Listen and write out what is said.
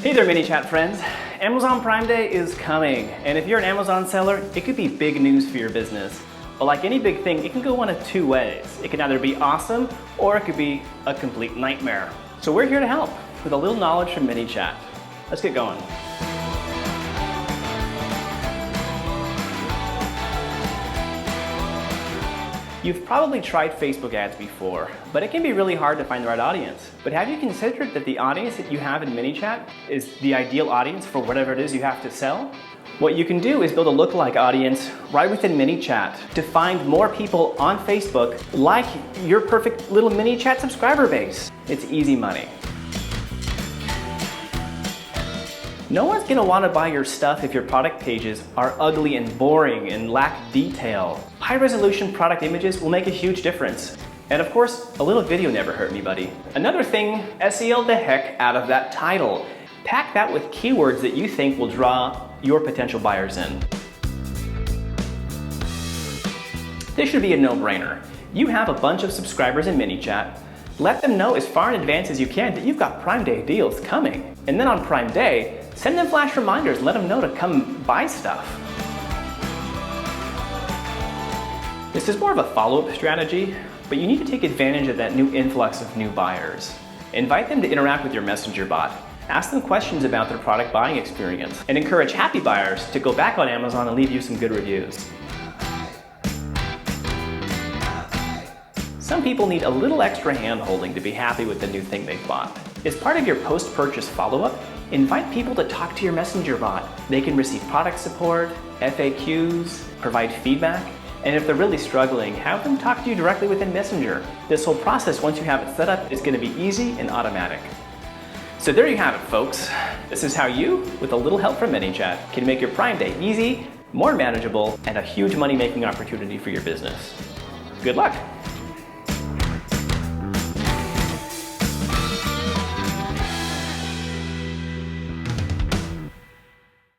Hey there, Manychat friends. Amazon Prime Day is coming, and if you're an Amazon seller, it could be big news for your business. But like any big thing, it can go one of two ways. It can either be awesome, or it could be a complete nightmare. So we're here to help with a little knowledge from Manychat. Let's get going. You've probably tried Facebook ads before, but it can be really hard to find the right audience. But have you considered that the audience that you have in Manychat is the ideal audience for whatever it is you have to sell? What you can do is build a lookalike audience right within Manychat to find more people on Facebook like your perfect little Manychat subscriber base. It's easy money. No one's going to want to buy your stuff if your product pages are ugly and boring and lack detail. High-resolution product images will make a huge difference. And of course, a little video never hurt anybody. Another thing, SEO the heck out of that title. Pack that with keywords that you think will draw your potential buyers in. This should be a no-brainer. You have a bunch of subscribers in Manychat. Let them know as far in advance as you can that you've got Prime Day deals coming. And then on Prime Day, send them flash reminders and let them know to come buy stuff. This is more of a follow-up strategy, but you need to take advantage of that new influx of new buyers. Invite them to interact with your messenger bot. Ask them questions about their product buying experience, and encourage happy buyers to go back on Amazon and leave you some good reviews. Some people need a little extra hand-holding to be happy with the new thing they've bought. As part of your post-purchase follow-up, invite people to talk to your messenger bot. They can receive product support, FAQs, provide feedback, and if they're really struggling, have them talk to you directly within Messenger. This whole process, once you have it set up, is going to be easy and automatic. So there you have it, folks. This is how you, with a little help from Manychat, can make your Prime Day easy, more manageable, and a huge money-making opportunity for your business. Good luck!